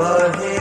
Wahe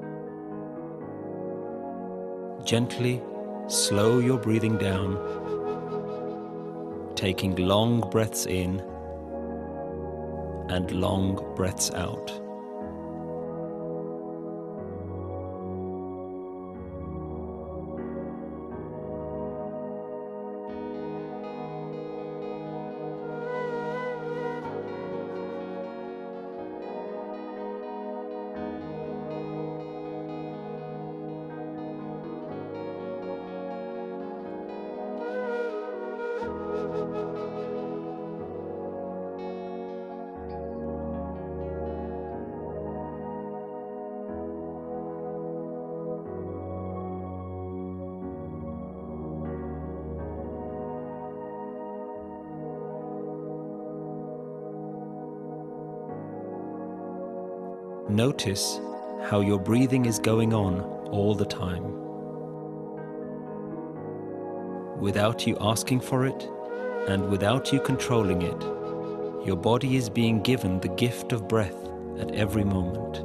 Gently slow your breathing down, taking long breaths in and long breaths out. Notice how your breathing is going on all the time. Without you asking for it and without you controlling it, your body is being given the gift of breath at every moment.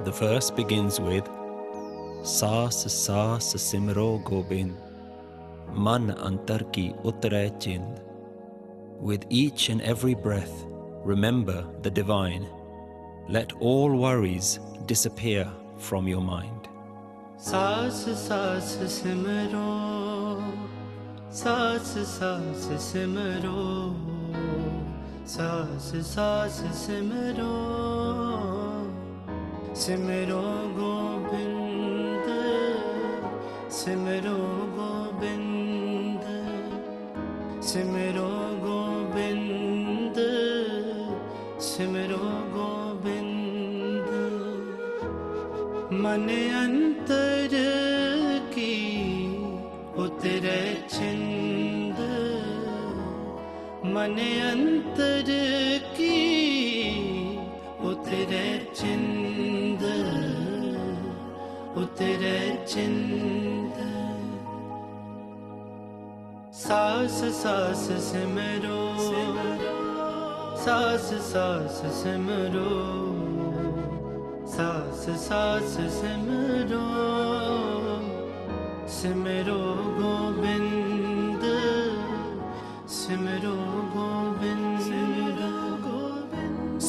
The verse begins with Saas saas simro gobind, man antar ki utare chind. With each and every breath, remember the divine. Let all worries disappear from your mind. Saas saas simro, saas saas simro, saas saas simro. Simro Gobind, Simro Gobind, Simro Gobind, Simro Gobind. मन अंतर की उतरे चिंद, मन अंतर की उतरे चिंद, उतरे चिंद. सास सास सिमरो, सास सास सिमरो, सास सास सिमरो, सिमरो Govind, सिमरो Govind,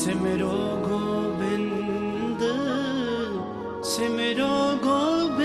सिमरो Govind, सिमरो Govind.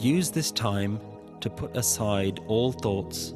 Use this time to put aside all thoughts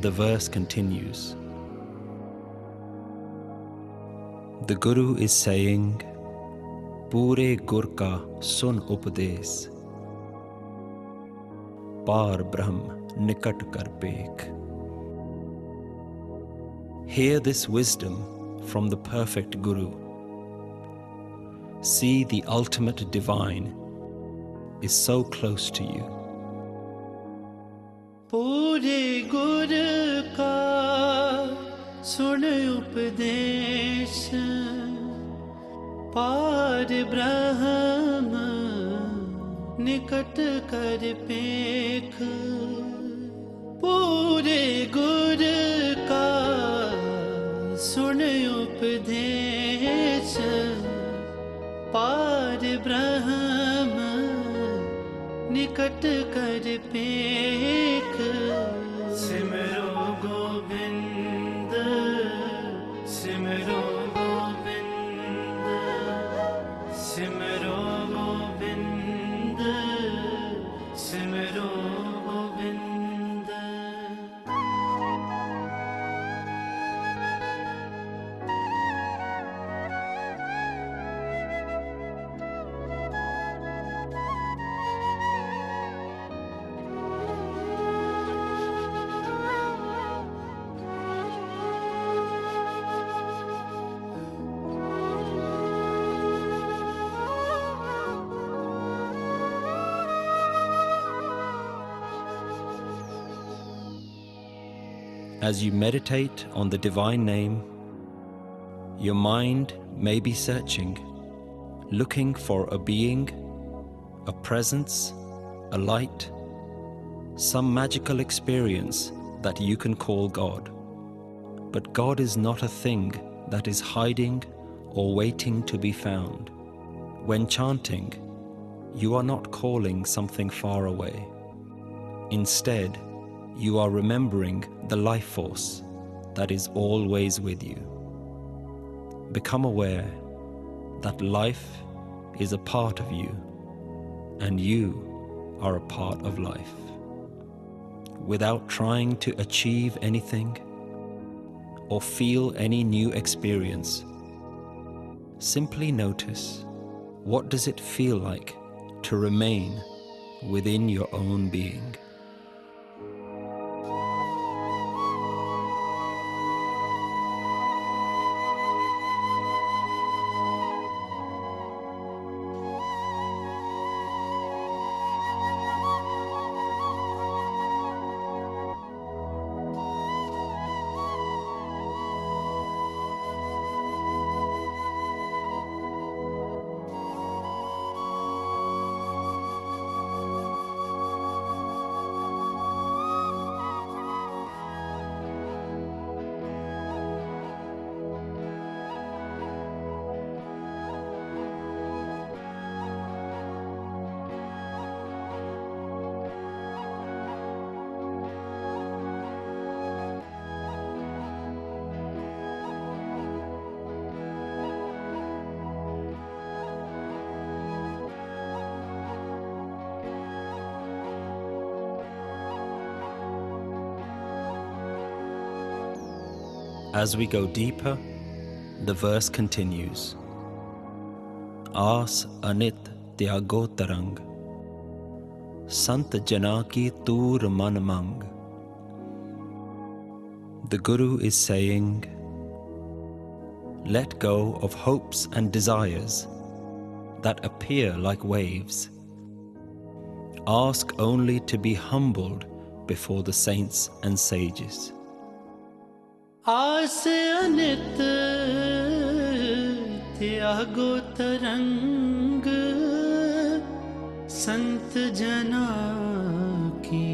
the verse continues. The Guru is saying, Pure Gur ka sun upades, Par Brahm nikat kar pekh. Hear this wisdom from the perfect Guru. See the ultimate divine is so close to you. पूरे गुर का सुन उपदेश, पार ब्रह्म निकट कर पेख। पूरे गुर का सुन उपदेश, पार ब्रह्म निकट कर पेख। सिमरो Govind, सिमरो Govind, सिमरो Govind, सिमरो Govind. As you meditate on the divine name, your mind may be searching, looking for a being, a presence, a light, some magical experience that you can call God. But God is not a thing that is hiding or waiting to be found. When chanting, you are not calling something far away. Instead, you are remembering the life force that is always with you. Become aware that life is a part of you and you are a part of life. Without trying to achieve anything or feel any new experience, simply notice, what does it feel like to remain within your own being? As we go deeper, the verse continues. Aas anit tyago tarang, Sant jana ki tur man mang. The Guru is saying, let go of hopes and desires that appear like waves. Ask only to be humbled before the saints and sages. आस अनित त्यागो तरंग, संत जना की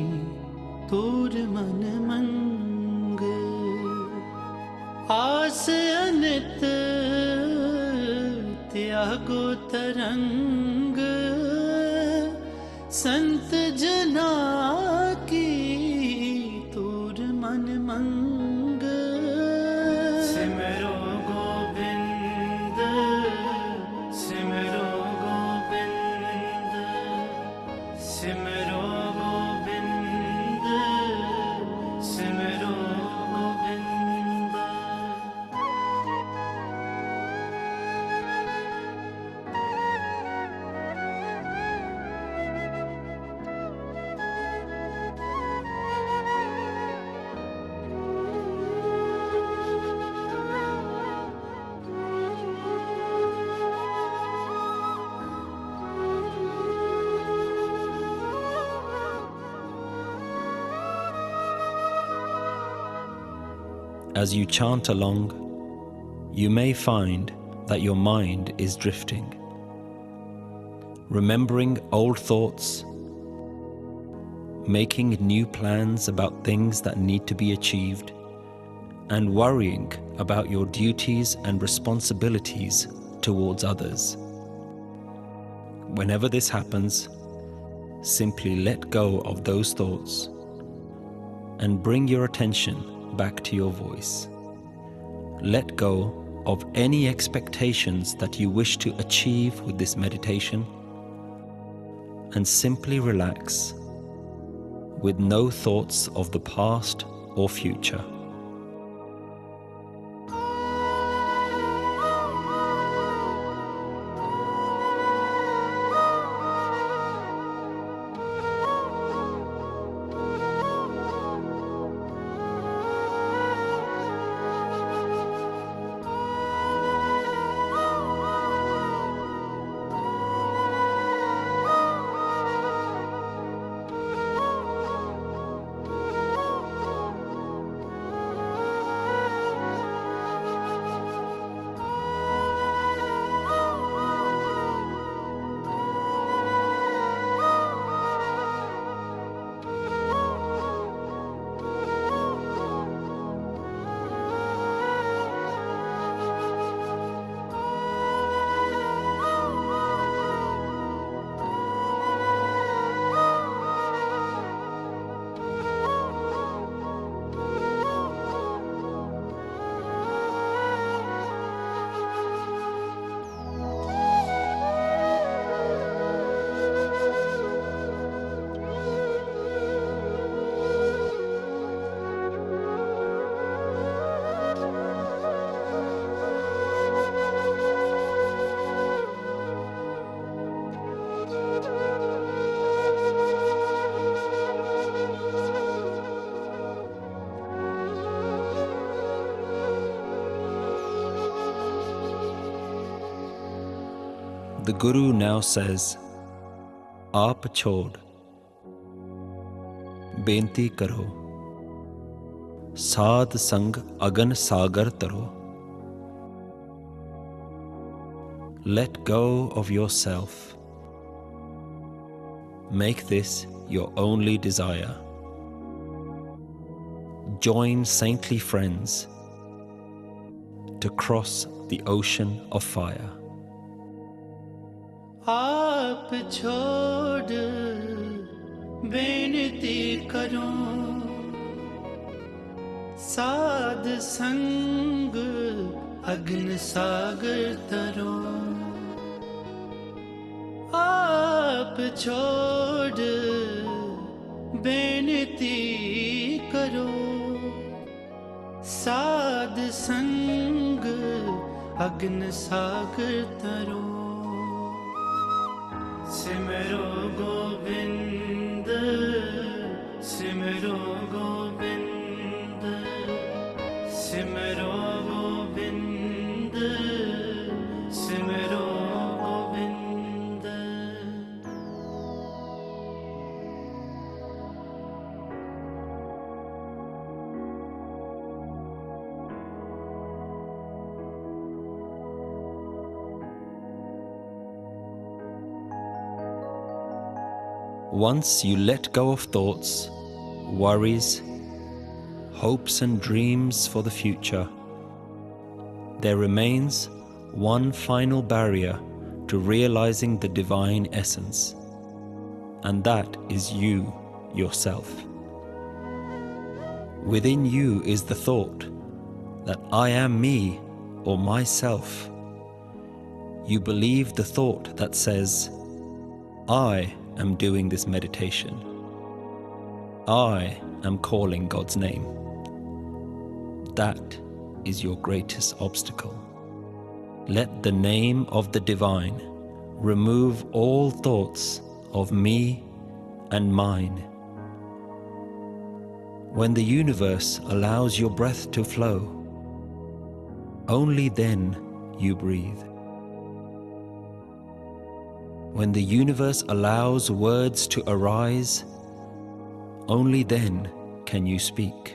तूर मन मंग। आस अनित त्यागो तरंग, संत जना की तूर मन मंग। सिमरो Govind, सिमरो Govind, सिमरो Govind, सिमरो As you chant along, you may find that your mind is drifting, remembering old thoughts, making new plans about things that need to be achieved, and worrying about your duties and responsibilities towards others. Whenever this happens, simply let go of those thoughts and bring your attention back to your voice. Let go of any expectations that you wish to achieve with this meditation and simply relax with no thoughts of the past or future. The Guru now says, Aap chhod, benti karo, Saad sang agan sagar taro. Let go of yourself. Make this your only desire. Join saintly friends to cross the ocean of fire. आप छोड़ बेनती करो साध संग अग्न सागर तरो आप छोड़ बेनती करो साध संग अग्न सागर तरो सिमरो Govind सिमरो Govind सिमरो Govind सिमरो Govind Once you let go of thoughts, worries, hopes and dreams for the future, there remains one final barrier to realizing the divine essence, and that is you yourself. Within you is the thought that I am me or myself. You believe the thought that says, I am doing this meditation. I am calling God's name. That is your greatest obstacle. Let the name of the divine remove all thoughts of me and mine. When the universe allows your breath to flow, only then you breathe. When the universe allows words to arise, only then can you speak.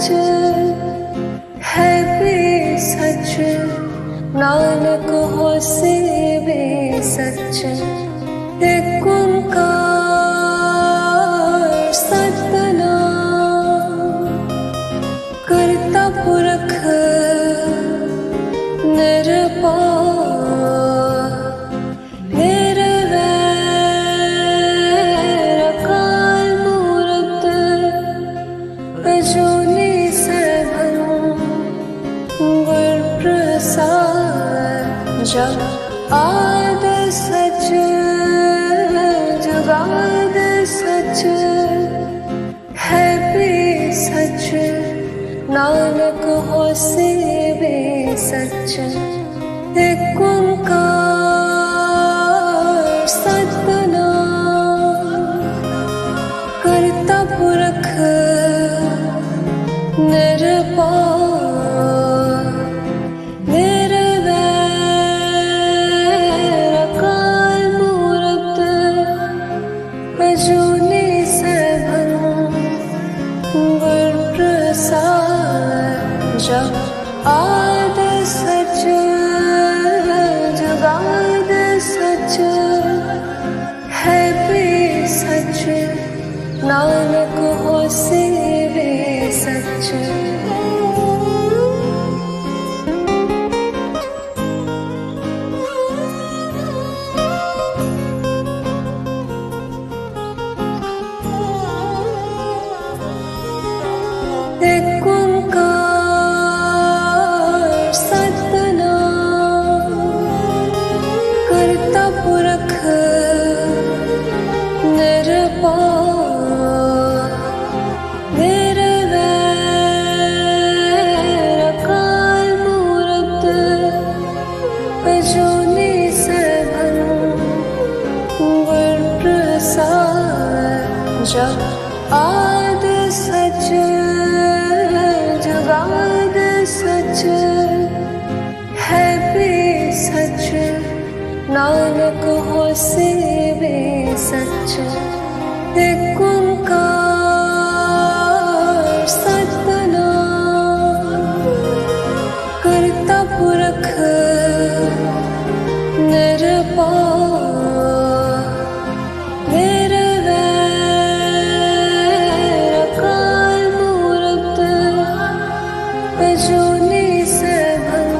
सच है भी सच, नानक होसे भी सच। एक ओंकार सतनाम करता पुरख निर्भय निर्वैर अकाल मूरत अजूनी सैभं गुर प्रसाद। जब आद सच जुगाद सच है भी सच, नानक होसे भी सच। एक ओंकार सतनाम करता पुरख निर्भय निर्वैर अकाल मूरत अजूनी सैभं गुर प्रसाद। जब आद सच जुगाद सच है भी सच, नानक होसे भी सच। एक ओंकार सतनाम करता पुरख निर्भय निर्वैर अकाल मूरत अजूनी सैभं गुर प्रसाद। जब आद सच जुगाद सच है भी सच, नानक होसे भी सच। एक ओंकार सतनाम करता पुरख निर्भय निर्वैर अकाल मूरत अजूनी सैभं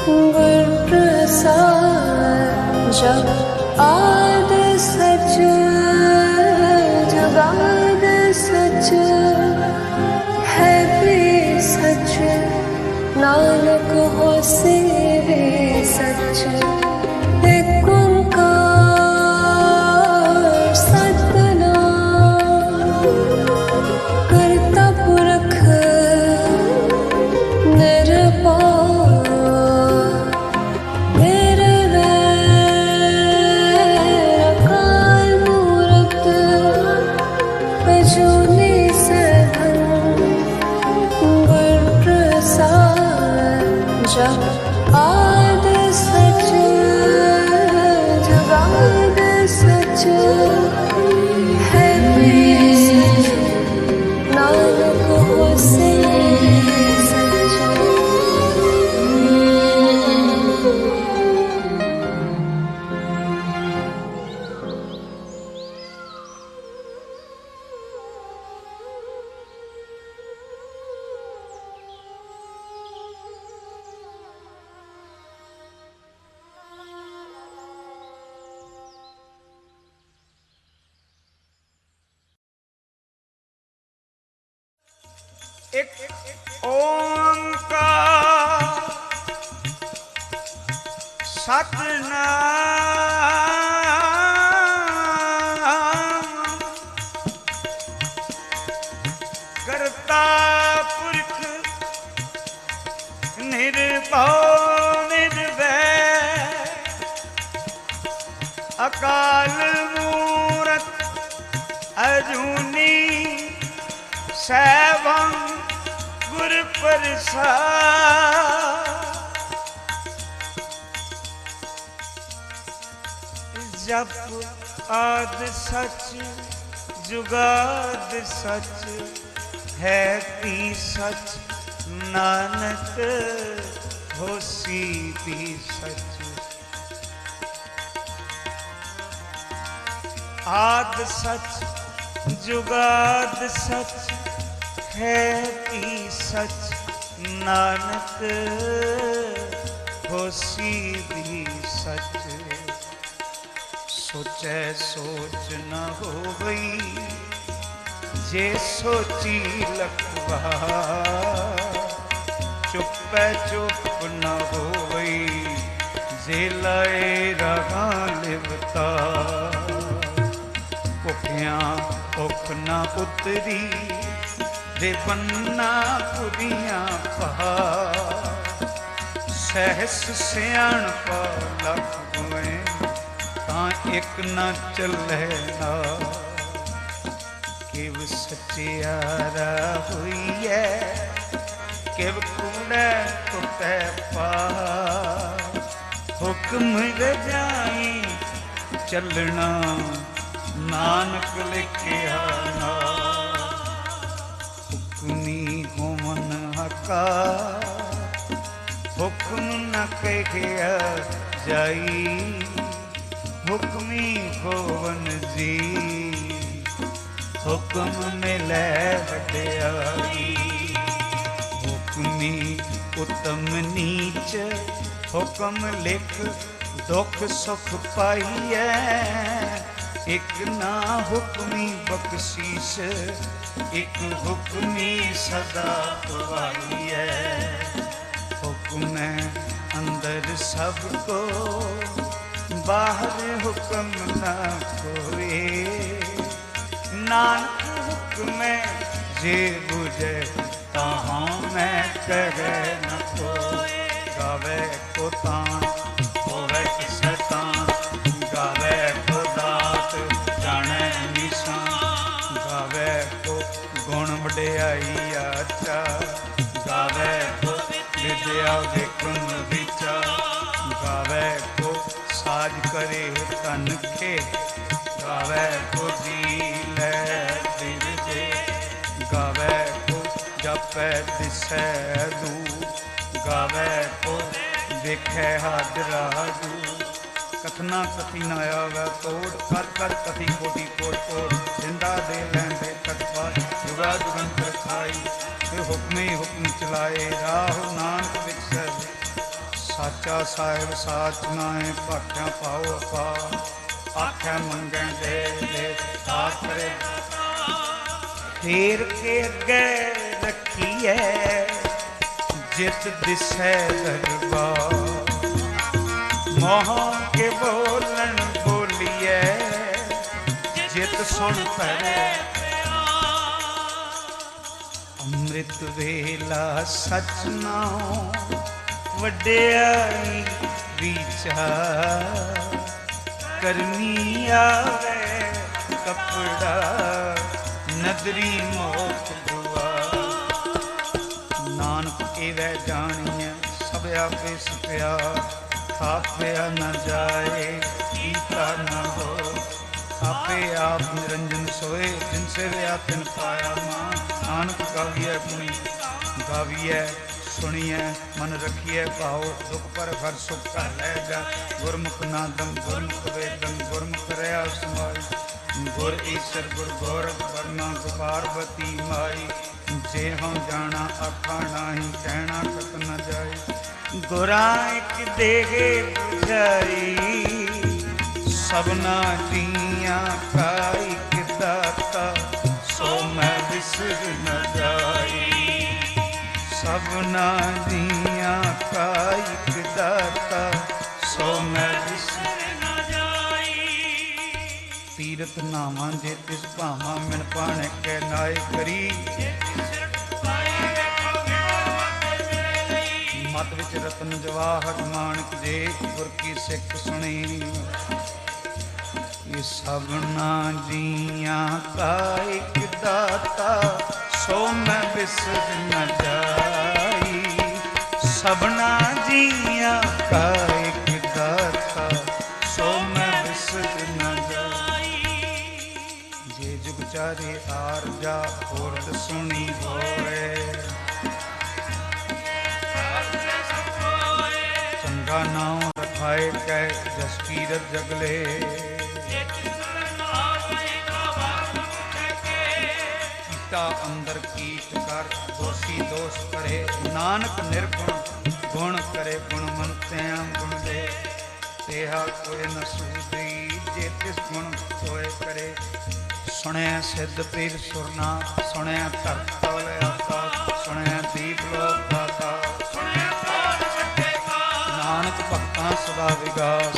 गुर प्रसाद। जब आद सच जुगाद सच है भी सच, नानक होसे भी सच। एक ओंकार सतनाम करता पुरख निर्भय निर्वैर अकाल मूरत अजूनी सैभं गुर प्रसाद। जब आद सच जुगाद सच है भी सच, नानक होसे भी सच। एक ओंकार सतनाम करता पुरख निर्भय निर्वैर अकाल मूरत अजूनी सैभं गुर प्रसाद। जप आद सच जुगाद सच है भी सच, नानक होसी भी सच। आद सच जुगाद सच, है भी सच, नानक होसी भी सच। सोचै सोच न होवई, जे सोची लखवा। चुपै चुप न होवई, जे लाए रहा लिवता। भुखियां भुख न उतरी, जे बन्ना पुरियां पहा। सहस सियाणपा लख होए, तां इक न चलै ना। किव सचियारा होइए, किव कूड़ै कुटै पा। हुक्म रजाई चलना, नानक लिखिया ना। हुक्मी होमन हका, हुक्म न कहिया जाई। हुक्मी होवन जी, हुक्म मिलै वड्याई। हुक्मी उत्तम नीच, हुक्म लिख दुख सुख पाइए। एक ना हुक्मी बख्शीश, एक हुक्मी सदा पवाइए। हुक्म अंदर सबको, बाहर हुक्म न कोई। नानक हुक्म जे बुझे, ताहाँ मैं कहे न कोई। गावे को तान होवे किसे तान, गावे को दात जाने निशान। गावे को गुण वड्याई आचा, गावे को विद्या विकुन विचार। गावे को साज करे तन के, गावे को जी लै दिल जे। गावे को जपै दिसै दूर, गावे को देखै हाजरा दूर। कथना कथी न आवे तोड़, कर कर कथी कोटि कोट कोट। जिंदा दे लैंदे कटवा, जुगा जुगंतर खाई। ते हुक्मे हुक्म चलाए, राह नानक विचै। साचा साहिब साच नाए, भाख्या पाओ पा। आख्या मंगै दे दे, आख करे फेर के अगे रखिए। जित दिसै दरबार, मोह के बोलन बोलिए। जित सुन पड़े अमृत वेला, सच नाओ वड्याई विचार। करनी आवे कपड़ा, नदरी मोख दुआ। नानक एवै जानिए, सब आपे सत्या। थापया न जाए, कीता न हो। आपे आप निरंजन सोए, जिनसे व्या तिन पाया मां। नानक गाविए गुणी, गाविए सुनिए, मन रखिए भाव। दुख पर हर सुख का लै जा। गुरमुख नादम गुरमुख वेदम, गुरमुख रहा समाई। गुर ईश्वर गुर गौरव वर्मा, पार्वती माई। जे हम जाना आखा नाही, कहना कत न जाए। गुरा एक देहे बुझाई, सबना जिया का एक दाता। सो मैं बिसर न जाई, सबना जिया का एक दाता। सो मैं बिसर न जाई। तीरथ नावां जे तिस भावां, मिन पाणे कै नाय करी। मत विच रतन जवाहर, माणक जे गुर की सिख सुनी। ये सबना जिया का एक दाता, सो मैं बिसर न जाई। सबना जिया का एक दाता, सो मैं बिसर न जाई। जे जुग चाहे ਹਰੀ ਆਰਜਾ ਹੋਰਤ ਸੁਣੀ ਹੋਏ। ਚੰਗਾ ਨਾਮ ਰਖਾਏ ਕੈ ਜਸ ਕੀਰਤ ਜਗਲੇ। ਕੀਤਾ ਅੰਦਰ ਕੀਟ ਕਰ ਦੋਸ਼ੀ ਦੋਸ਼ ਕਰੇ। ਨਾਨਕ ਨਿਰਗੁਣ ਗੁਣ ਕਰੇ ਗੁਣਵੰਤਿਆਂ ਗੁਣ ਦੇ। ਤੇਹਾ ਕੋਈ ਨ ਸੂਝੀ ਜੇ ਤਿਸ ਗੁਣ ਹੋਏ ਕਰੇ। ਸੁਣਿਆ ਸਿੱਧ ਪੀਰ ਸੁਰਨਾ ਸੁਣਿਆ ਧਰਤ ਤਲ ਆਕਾਸ਼। ਸੁਣਿਆ ਦੀਪ ਲੋਕ ਦਾਤਾ ਨਾਨਕ ਭਗਤਾਂ ਸਦਾ ਵਿਗਾਸ।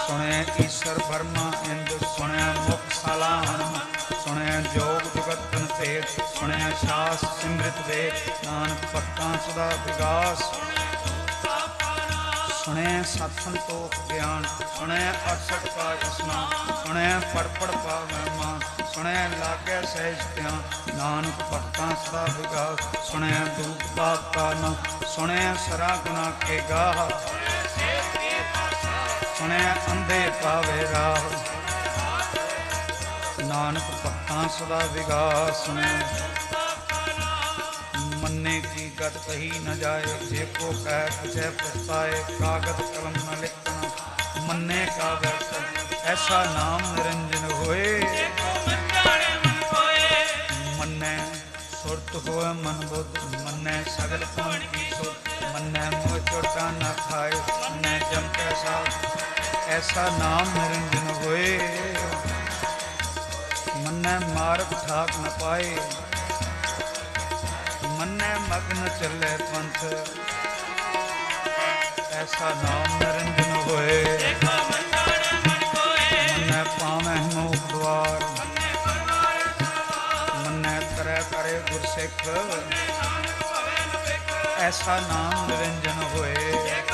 ਸੁਣਿਆ ਈਸ਼ਰ ਬਰਮਾ ਇੰਦ। ਸੁਣਿਆ ਮੁਖ ਸਾਲਾ ਹਨਮ। ਸੁਣਿਆ ਜੋਗ ਜੁਗਤਨ ਭੇਦ। ਸੁਣਿਆ ਸਾਸ ਸਿਮਰਿਤ ਵੇਦ। ਨਾਨਕ ਭਗਤਾਂ ਸਦਾ ਵਿਗਾਸ। ਸੁਣਿਆ ਸਤ ਸੰਤੋਖ ਗਿਆਨ। ਸੁਣਿਆ 68 ਕਾ ਇਸਨਾਨ। ਸੁਣਿਆ ਪੜ ਪੜ ਪਾਵੈ ਮਾਨ। ਸੁਣਿਆ ਲਾਗੈ ਸਹਿਜ ਧਿਆਨ। ਨਾਨਕ ਭਗਤਾਂ ਸਦਾ ਵਿਗਾਸ। ਸੁਣਿਆ ਦੂਪ ਪਾਪ ਕਾ ਨ। ਸੁਣਿਆ ਸਰਾ ਗੁਨਾ ਕੇ ਗਾਹ। ਸੁਣਿਆ ਅੰਧੇ ਪਾਵੇ ਰਾਹ। ਨਾਨਕ ਭਗਤਾਂ ਸਦਾ ਵਿਗਾਸ। ਸੁਣਿਆ मन्ने की गत कही न जाए। जे को कह कुछ पछताए। कागज कलम न लिखना मन्ने का व्यर्थ। ऐसा नाम निरंजन होए। मन्ने सुरत होए मन बुद्ध। मन्ने सगल पुन की सुध। मन्ने मोह चोटा न खाए। मन्ने जम कैसा ऐसा नाम निरंजन होए। मन्ने मार्ग ठाक न पाए। मन्ने मग्न चले पंथ ऐसा नाम निरंजन होए। मन्ने पावै मोख द्वार। मन्ने करे करे गुरसिख ऐसा नाम निरंजन होए।